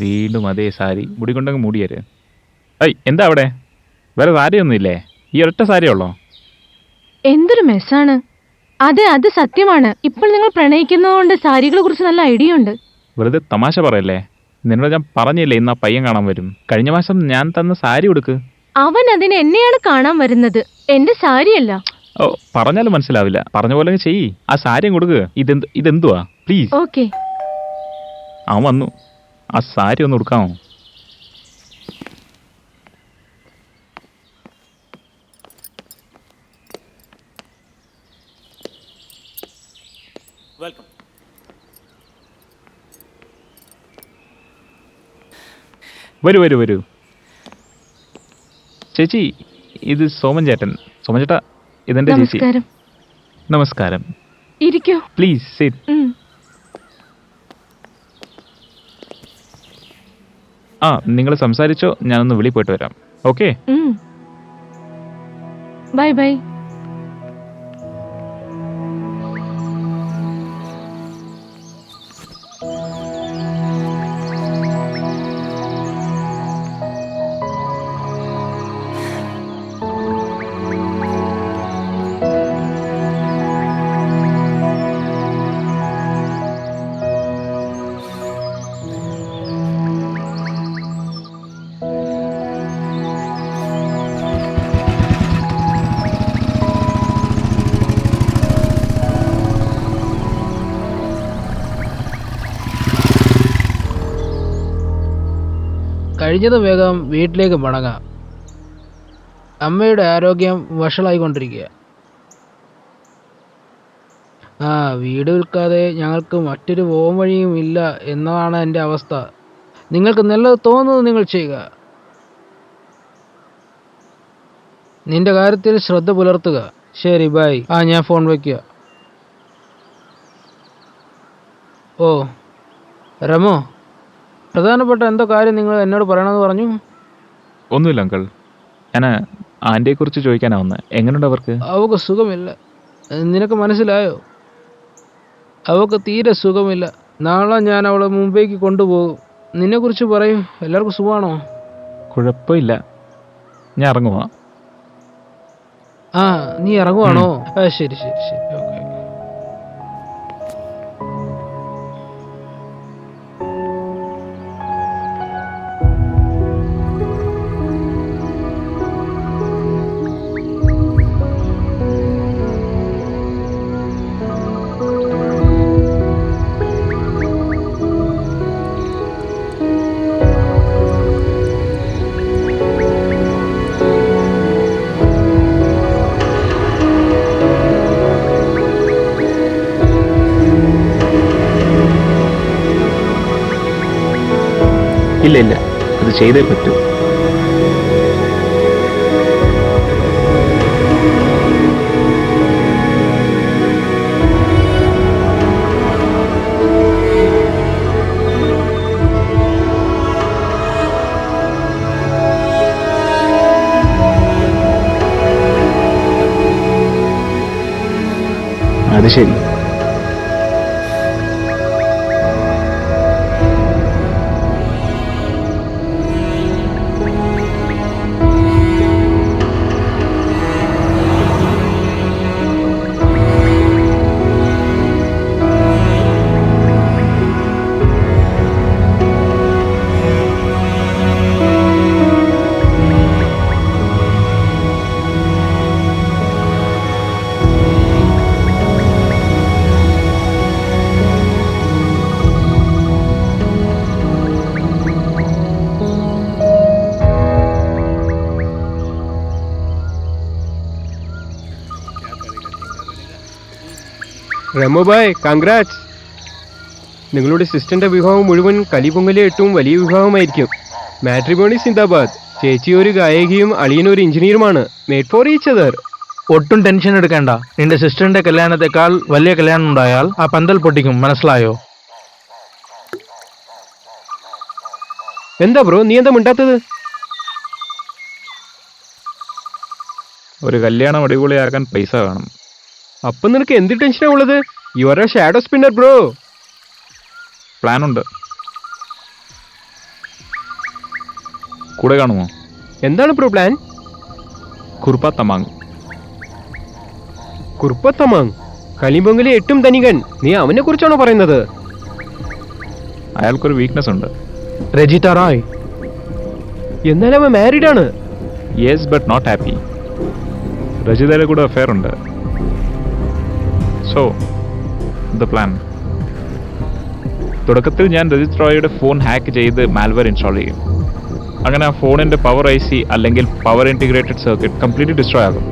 വീണ്ടും അതേ സാരി മുടി കൊണ്ടങ്ങ് മൂടിയേര്. എന്താ അവിടെ വേറെ സാരിയൊന്നുമില്ലേ? ഈ ഒരൊറ്റ സാരിയേ ഉള്ളോ? എന്തൊരു മെസ്സാണ്. അതെ, അത് സത്യമാണ്. ഇപ്പോൾ നിങ്ങൾ പ്രണയിക്കുന്നതുകൊണ്ട് സാരികളെ കുറിച്ച് നല്ല ഐഡിയ ഉണ്ട്. വെറുതെ തമാശ പറയല്ലേ. നിന്നോട് ഞാൻ പറഞ്ഞില്ലേ ഇന്ന് ആ പയ്യൻ കാണാൻ വരും. കഴിഞ്ഞ മാസം ഞാൻ തന്ന സാരി കൊടുക്ക്. അവൻ അതിന് എന്നെയാണ് കാണാൻ വരുന്നത്, എന്റെ സാരിയല്ല. ഓ, പറഞ്ഞാലും മനസ്സിലാവില്ല. പറഞ്ഞ പോലെ ചെയ്യ്. ആ സാരിയും കൊടുക്ക്. ഇതെന്തുവാ പ്ലീസ്. ഓക്കെ. അവൻ വന്നു. ആ സാരി ഒന്ന് കൊടുക്കാമോ? വരൂ വരൂ വരൂ. ചേച്ചി, ഇത് സോമൻ ചേട്ടൻ. സോമൻ ചേട്ടാ, ഇതെന്റെ ചേച്ചി. നമസ്കാരം. നമസ്കാരം. ഇരിക്കൂ. Please sit. നിങ്ങൾ സംസാരിച്ചോ, ഞാനൊന്ന് വെളിയിൽ പോയിട്ട് വരാം. Okay, bye bye. കഴിഞ്ഞതും വേഗം വീട്ടിലേക്ക് മടങ്ങാം. അമ്മയുടെ ആരോഗ്യം വഷളായിക്കൊണ്ടിരിക്കുക. വീട് വിൽക്കാതെ ഞങ്ങൾക്ക് മറ്റൊരു പോം വഴിയും ഇല്ല എന്നതാണ് എൻ്റെ അവസ്ഥ. നിങ്ങൾക്ക് നല്ലത് തോന്നുന്നത് നിങ്ങൾ ചെയ്യുക. നിന്റെ കാര്യത്തിൽ ശ്രദ്ധ പുലർത്തുക. ശരി, ബൈ. ഞാൻ ഫോൺ വയ്ക്കുക. ഓ രമോ, പ്രധാനപ്പെട്ട എന്തോ കാര്യം നിങ്ങൾ എന്നോട് പറയണമെന്ന് പറഞ്ഞു. ഒന്നുമില്ല അങ്കിൾ, ഞാൻ ആൻറ്റിയെ കുറിച്ച് ചോദിക്കാനാ വന്നത്. എങ്ങനെയുണ്ട് അവർക്ക്? അവൾക്ക് സുഖമില്ല. നിനക്ക് മനസ്സിലായോ? അവൾക്ക് തീരെ സുഖമില്ല. നാളെ ഞാൻ അവളെ മുംബൈക്ക് കൊണ്ടുപോകും. നിന്നെക്കുറിച്ച് പറയും. എല്ലാവർക്കും സുഖമാണോ? കുഴപ്പമില്ല, ഞാൻ ഇറങ്ങുവാ. നീ ഇറങ്ങുവാണോ? ശരി ശരി ശരി, ഓക്കെ. ഇല്ല ഇല്ല, അത് ചെയ്തേ പറ്റൂ. അത് ശരി. രമോബായ്, കൺഗ്രാറ്റ്സ്. നിങ്ങളുടെ സിസ്റ്ററിന്റെ വിവാഹം മുഴുവൻ കലിപൊങ്കലെ ഏറ്റവും വലിയ വിവാഹമായിരിക്കും. മാട്രിമോണി സിന്ദാബാദ്. ചേച്ചി ഒരു ഗായകിയും അളിയൻ ഒരു എഞ്ചിനീയറുമാണ്. Made for each other. ഒട്ടും ടെൻഷൻ എടുക്കേണ്ട. നിന്റെ സിസ്റ്ററിന്റെ കല്യാണത്തെക്കാൾ വലിയ കല്യാണം ഉണ്ടായാൽ ആ പന്തൽ പൊട്ടിക്കും, മനസ്സിലായോ? എന്താ ബ്രോ, നീ എന്താ മിണ്ടാത്തത്? ഒരു കല്യാണം അടിപൊളിയാക്കാൻ പൈസ വേണം. അപ്പം നിനക്ക് എന്ത് ടെൻഷനാ ഉള്ളത്? You are a shadow spinner bro. പ്ലാനുണ്ട്. കൂടെ കാണുമോ? എന്താണ് ബ്രോ പ്ലാൻ? കുർപ്പ തമാങ്. കുർപ്പത്തമാങ്, കലിമ്പൊങ്കിലെ 8 ധനികൻ. നീ അവനെ കുറിച്ചാണോ പറയുന്നത്? അയാൾക്കൊരു വീക്ക്നെസ് ഉണ്ട്. രജിത റോയ്. എന്നാൽ അവൻ മാരീഡ് ആണ്. Yes but not happy. രജിതയുടെ കൂടെ അഫെയർ ഉണ്ട്. So the plan. തുടക്കത്തിൽ ഞാൻ രജിത് റോയുടെ ഫോൺ ഹാക്ക് ചെയ്ത് മാൽവെയർ ഇൻസ്റ്റാൾ ചെയ്യും. അങ്ങനെ ആ ഫോണിൻ്റെ പവർ IC അല്ലെങ്കിൽ power integrated circuit completely destroy ആകും.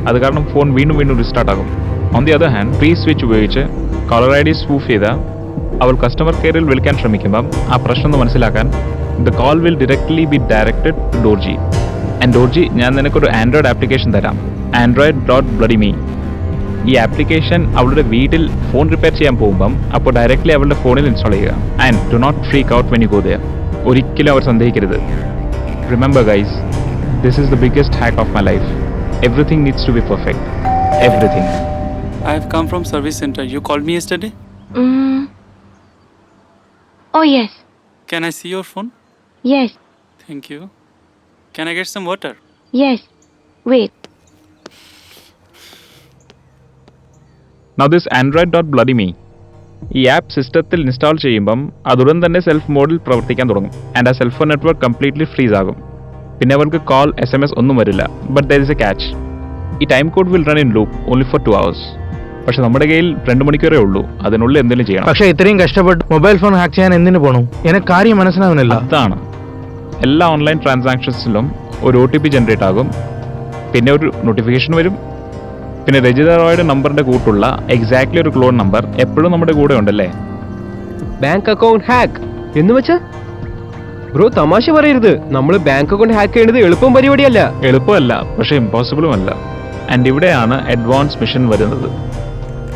അത് കാരണം ഫോൺ വീണ്ടും വീണ്ടും റീസ്റ്റാർട്ട് ആകും. On the other hand free switch ഉപയോഗിച്ച് കോളർ ID സ്പൂഫ് ചെയ്ത അവൾ കസ്റ്റമർ കെയറിൽ വിളിക്കാൻ ശ്രമിക്കുമ്പം ആ പ്രശ്നം ഒന്ന് മനസ്സിലാക്കാൻ the call will directly be directed to Dorji. And Dorji, ഞാൻ നിനക്കൊരു ആൻഡ്രോയിഡ് ആപ്ലിക്കേഷൻ തരാം, android.bloody.me. ഈ ആപ്ലിക്കേഷൻ അവളുടെ വീട്ടിൽ ഫോൺ റിപ്പയർ ചെയ്യാൻ പോകുമ്പം അപ്പോൾ ഡയറക്റ്റ്ലി അവളുടെ ഫോണിൽ ഇൻസ്റ്റാൾ ചെയ്യുക. And do not freak out when you go there. ഒരിക്കലും അവർ സന്ദേഹിക്കരുത്. Remember guys, this is the biggest hack of my life. Everything needs to be perfect. Everything. I have come from service center. You called me yesterday? Oh, yes. Can I see your phone? Yes. Thank you. Can I get some water? Yes. Wait. Now this android.bloody.me ഈ app സിസ്റ്റത്തിൽ install ചെയ്യുമ്പം അതുടൻ തന്നെ self മോഡിൽ പ്രവർത്തിക്കാൻ തുടങ്ങും. And ആ cellphone network completely freeze ആകും. പിന്നെ അവർക്ക് കോൾ SMS ഒന്നും വരില്ല. But there is a catch. ഈ time code will run in loop only for 2 hours. പക്ഷെ നമ്മുടെ കയ്യിൽ 2 മണിക്കൂറേ ഉള്ളൂ. അതിനുള്ളിൽ എന്തെങ്കിലും ചെയ്യണം. പക്ഷേ ഇത്രയും കഷ്ടപ്പെട്ട് മൊബൈൽ ഫോൺ ഹാക്ക് ചെയ്യാൻ എന്തിനു പോകണം? എനിക്ക് കാര്യം മനസ്സിലാവുന്നില്ല. അതാണ്, എല്ലാ ഓൺലൈൻ ട്രാൻസാക്ഷൻസിലും ഒരു OTP ജനറേറ്റ് ആകും, പിന്നെ ഒരു നോട്ടിഫിക്കേഷൻ വരും, പിന്നെ രജിത റോയുടെ നമ്പറിന്റെ കൂട്ടുള്ള എക്സാക്ട്ലി ഒരു ക്ലോൺ നമ്പർ എപ്പോഴും നമ്മുടെ കൂടെ ഉണ്ടല്ലേ. ബാങ്ക് അക്കൗണ്ട് ഹാക്ക് എന്ന് വെച്ചാ ബ്രോ തമാശ പറയരുത്. നമ്മൾ ബാങ്ക് അക്കൗണ്ട് ഹാക്ക് ചെയ്യുന്നത് എളുപ്പം പരിപാടിയല്ല. എളുപ്പമല്ല, പക്ഷേ ഇമ്പോസിബിളും അല്ല. ആൻഡ് ഇവിടെയാണ് അഡ്വാൻസ് മിഷൻ വരുന്നത്.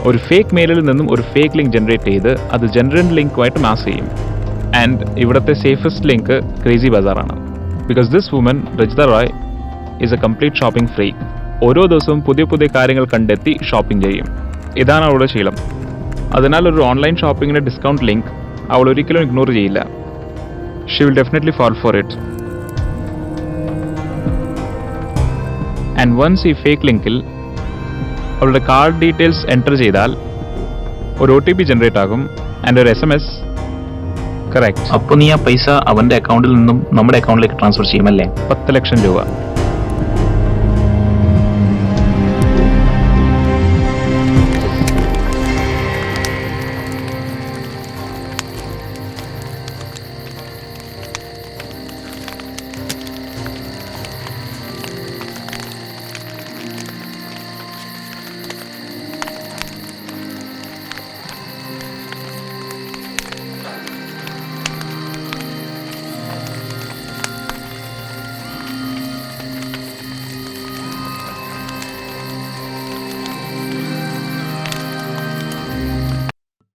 ഒരു ഫേക്ക് മെയിലിൽ നിന്നും ഒരു ഫേക്ക് ലിങ്ക് ജനറേറ്റ് ചെയ്ത് അത് ജനറൽ ലിങ്കുമായിട്ട് മാസ് ചെയ്യും. ആൻഡ് ഇവിടുത്തെ സേഫസ്റ്റ് ലിങ്ക് ക്രേസി ബസാറാണ്. Because this woman Rajitha Roy is a complete shopping free. ഓരോ ദിവസവും പുതിയ പുതിയ കാര്യങ്ങൾ കണ്ടെത്തി ഷോപ്പിംഗ് ചെയ്യും. ഇതാണ് അവളുടെ ശീലം. അതിനാൽ ഒരു ഓൺലൈൻ ഷോപ്പിങ്ങിൻ്റെ ഡിസ്കൗണ്ട് ലിങ്ക് അവൾ ഒരിക്കലും ഇഗ്നോർ ചെയ്യില്ല. She will definitely fall for it. And once ഈ ഫേക്ക് ലിങ്കിൽ അവളുടെ കാർഡ് ഡീറ്റെയിൽസ് എൻ്റർ ചെയ്താൽ ഒരു OTP ജനറേറ്റ് ആകും ആൻഡ് ഒരു SMS. കറക്റ്റ്. അപ്പോൾ നീ ആ പൈസ അവൻ്റെ അക്കൗണ്ടിൽ നിന്നും നമ്മുടെ അക്കൗണ്ടിലേക്ക് ട്രാൻസ്ഫർ ചെയ്യുമല്ലേ? 10 ലക്ഷം രൂപ.